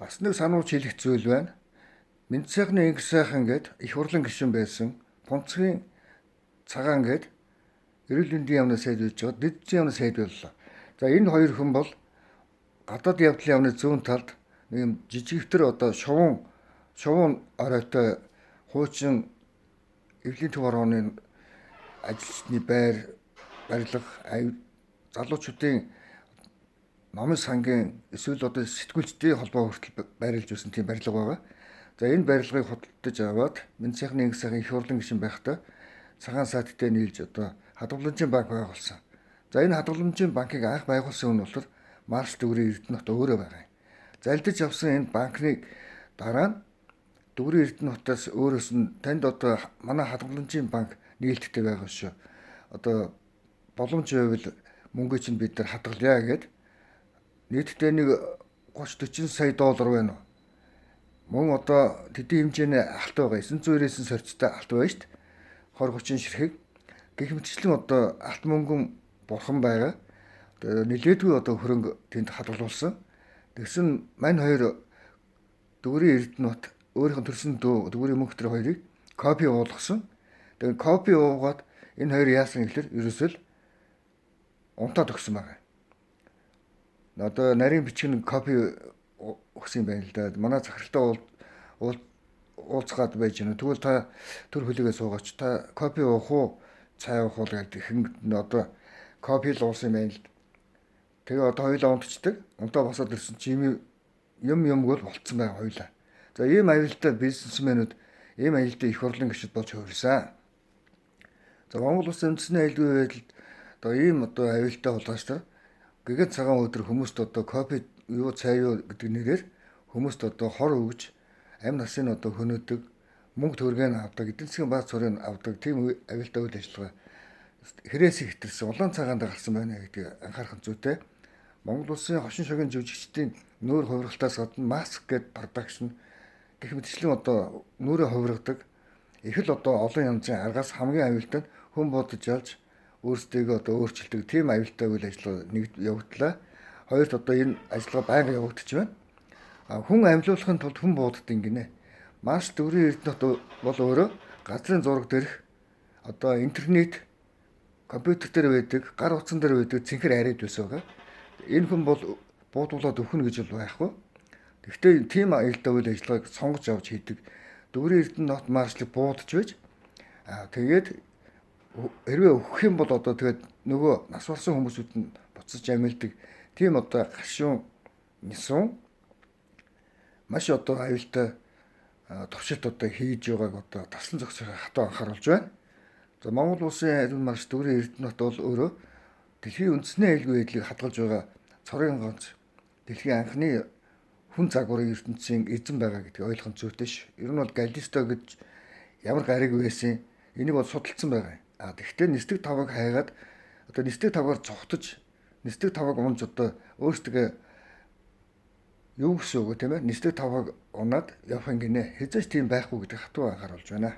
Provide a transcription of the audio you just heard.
Бас нэг сануулж хэлэх зүйл байна. Мэд сайхны инх сайхан гээд их хурлын гишүүн байсан. Пунцгийн цагаан гээд эрүүл мэндийн яамны сайд байж байгаа. Дэд зүйн яамны сайд боллоо. За энэ хоёр хүн бол гадаад явдлын яамны зүүн талд нэг юм жижигтэр одоо шувуун оройтой хуучин эвлийн төв орооны ажилчны барилга залуучуудын номын сангийн эсвэл одоо сэтгүүлчдийн холбоо хүртэл байрлаж байсан тийм барилга байгаа. За энэ барилгыг худалдаж аваад Мэд сайхны инх сайхан их хурлын гишүүн байхдаа цагаан сайттай нийлж одоо хадгаламжийн банк байгуулсан. За энэ хадгаламжийн банкыг анх байгуулсан хүн бол Марш Дүүрийн Эрдэнэт өөрөө байгаа. Залдиж авсан энэ банкны дараа нь Дүүрийн Эрдэнэтээс өөрөөс нь танд одоо манай хадгаламжийн банк нээлттэй байгаа шүү. Одоо боломж байвал мөнгө чинь бид нар хадгалъя гэд нийтдээ нэг 30-40 сая доллар байна уу? Мөн одоо тэдний хэмжээний алт байгаа. 999 сорцтой алт байна шүү дээ. 20-30 ширхэг. Гэх мэтчлэн одоо алт мөнгөн бурхан байгаа. Одоо нилээдгүй одоо хөрөнгө тэнд хадгалуулсан. Тэгсэн мань хоёр Дүүрийн Эрдэнэт өөрийнх нь төрсөн дүү Дүүрийн мөнх төр хоёрыг копи уулгасан. Тэгээд копи уугаад энэ хоёр яасан гэхээр ерөөсөл унтаад өгсөн байгаа. Одоо нарийн бичгийн копи өгсөн юм байна л да. Манай захиралтай уулзгаад байж гэнэ. Тэгвэл та төр хөлөөгөө суугаач. Та копи уух уу, цай уух уу гэдэг хин одоо копи л уусан юм байна л. Тэгээ одоо хоёулаа унтцдаг. Унтаа босоод ирсэн чи юм бол болцсон байгаа хоёулаа. За ийм аюултай бизнесмэнүүд ийм аюултай их хурлын гишүүд болж хувирсан. За Монгол Улсын үндэсний аюулгүй байдалд одоо ийм одоо аюултай хулгайчдаар гэгэн цагаан өдөр хүмүүст одоо копи юу цай юу гэдэг нэрээр хүмүүст одоо хор өгж амь насыг одоо хөнөөдөг, мөнгө төгрөгийг авдаг, эдийн засгийн бааз цорыг авдаг тийм аюултай үйл ажиллагаа хэрэгээс хэтэрсэн улаан цагаанд гарсан байна гэдгийг анхаарах зүйтэй. Монгол Улсын хошин шогийн жүжигчдийн нүүр хувиргалтаас гадна маск гэдэг продакшн гэх мэтчлэн одоо нүрээ хувиргадаг их л одоо олон янзын аргаас хамгийн аюултай нь хүн бодож ялж өөрсдөө одоо өөрчилдөг тийм аюултай үйл ажиллагаа нэг явагдлаа. Хоёрт одоо энэ ажиллагаа байнга явагдаж байна. Хүн амьлуулахын тулд хүн бууддаг гинэ. Марш Дүүрийн Эрдэнэт бол өөрөө газрын зураг дээрх одоо интернет компьютер дээр байдаг, гар утсан дээр байдаг цэнхэр арайд байсан байгаа. Энэ хүн бол буудуулаад өхнө гэж бол байхгүй. Гэхдээ тийм аюултай үйл ажиллагааг сонгож авч хийдэг. Дүүрийн Эрдэнэт маршлыг буудаж байж тэгээд хэрвээ өгөх юм бол одоо тэгээд нөгөө нас барсан хүмүүсүүд нь буцаж амилдаг. Тийм одоо гашуун нисун маш одоо аюултай туршилт одоо хийж байгааг одоо таслан зогсохыг хатуу анхааруулж байна. За Монгол Улсын ариун марш Дүүрийн Эрдэнэт бол өөрөө дэлхийн үндэсний аюулгүй байдлыг хадгалж байгаа цорын ганц дэлхийн анхны хүн загварын ертөнцийн эзэн байгаа гэдгийг ойлгох зүйтэй ш. Ер нь бол Галлисто гэж ямар гариг байсан энийг бол судалсан байгаа. Тэгэхдээ нисдэг тавыг хайгаад одоо нисдэг тавгаар цогтож нисдэг тавыг унж одоо өөрсдөө юу гэсэн үг тийм ээ нисдэг тавыг унаад явах юм гинэ. Хэзээ ч тийм байхгүй гэдэг хатуу анхааруулж байна.